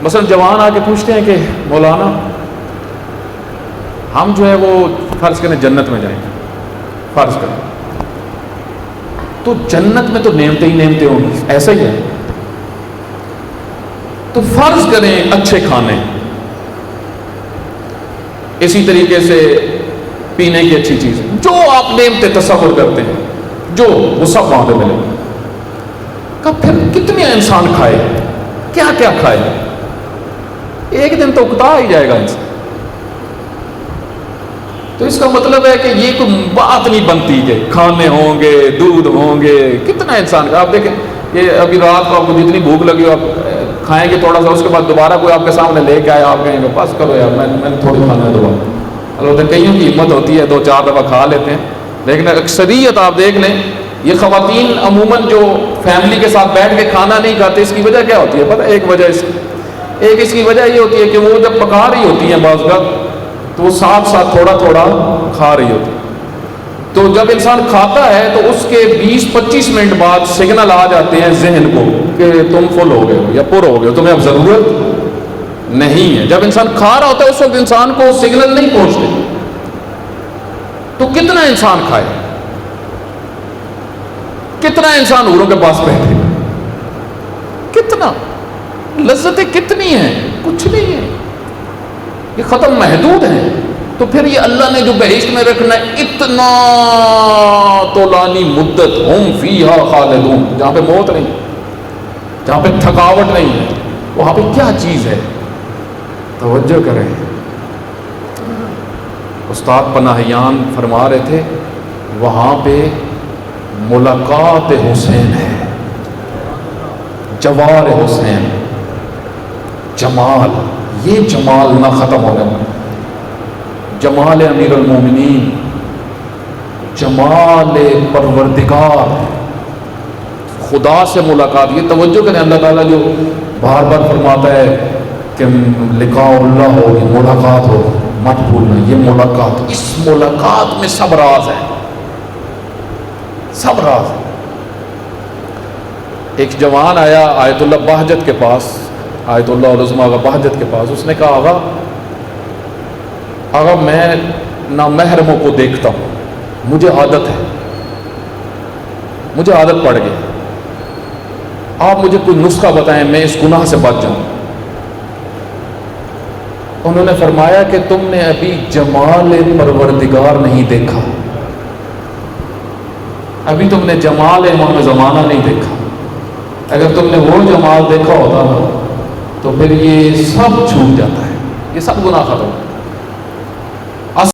مثلا جوان آ کے پوچھتے ہیں کہ مولانا ہم جو ہے وہ فرض کریں جنت میں جائیں گے، فرض کریں تو جنت میں تو نعمتیں ہی نعمتیں ہوں گی، ایسا ہی ہے. تو فرض کریں اچھے کھانے، اسی طریقے سے پینے کی اچھی چیزیں، جو آپ نعمتیں تصور کرتے ہیں جو وہ سب وہاں پہ ملے گا. کب پھر کتنے انسان کھائے، کیا کیا کھائے، ایک دن تو اکتا ہی جائے گا انسان. تو اس کا مطلب ہے کہ یہ کوئی بات نہیں بنتی کہ کھانے ہوں گے، دودھ ہوں گے، کتنا انسان کا. آپ دیکھیں یہ ابھی رات کو آپ کو جتنی بھوک لگی ہو آپ کھائیں گے تھوڑا سا، اس کے بعد دوبارہ کوئی آپ کے سامنے لے کے آئے، آپ کہیں گے بس کرو یار میں نے تھوڑی کھانا ہے دوبارہ. البتہ کئیوں کی ہمت ہوتی ہے 2-4 دفعہ کھا لیتے ہیں، لیکن اکثریت آپ دیکھ لیں یہ خواتین عموماً جو فیملی کے ساتھ بیٹھ کے کھانا نہیں کھاتے، اس کی وجہ کیا ہوتی ہے پتہ؟ ایک وجہ اس کی وجہ یہ ہوتی ہے کہ وہ جب پکا رہی ہوتی ہیں بعض کا تو وہ ساتھ ساتھ تھوڑا تھوڑا کھا رہی ہوتی ہے. تو جب انسان کھاتا ہے تو اس کے 20-25 منٹ بعد سگنل آ جاتے ہیں ذہن کو کہ تم فل ہو گئے ہو یا پر ہو گئے ہو، تمہیں اب ضرورت نہیں ہے. جب انسان کھا رہا ہوتا ہے اس وقت انسان کو سگنل نہیں پہنچتے. تو کتنا انسان کھائے، کتنا انسان حوروں کے پاس بیٹھے، کتنا لذتیں کتنی ہیں، کچھ نہیں ہے، یہ ختم محدود ہیں. تو پھر یہ اللہ نے جو بہشت میں رکھنا ہے اتنا طولانی مدت، ہم فیہا خالدون، جہاں پہ موت نہیں، جہاں پہ تھکاوٹ نہیں ہے، وہاں پہ کیا چیز ہے؟ توجہ کریں. استاد پناہیان فرما رہے تھے وہاں پہ ملاقات حسین ہے، جوار حسین، جمال، یہ جمال نہ ختم ہونے والا، جمال امیر المومنین، جمال پروردگار، خدا سے ملاقات. یہ توجہ کریں اللہ تعالیٰ جو بار بار فرماتا ہے کہ لقاء اللہ ہوگی، ملاقات ہوگی، مت بھولنا یہ ملاقات. اس ملاقات میں سب راز ہے، سب راز ہے. ایک جوان آیا آیت اللہ بہجت کے پاس، آیت اللہ عظمیٰ بہجت کے پاس. اس نے کہا آغا میں نامحرموں کو دیکھتا ہوں، مجھے عادت ہے، مجھے عادت پڑ گئی، آپ مجھے کوئی نسخہ بتائیں میں اس گناہ سے بچ جاؤں. انہوں نے فرمایا کہ تم نے ابھی جمال پروردگار نہیں دیکھا، ابھی تم نے جمال امام زمانہ نہیں دیکھا. اگر تم نے وہ جمال دیکھا ہوتا نا تو پھر یہ سب چھوٹ جاتا ہے، یہ سب گناہ ختم.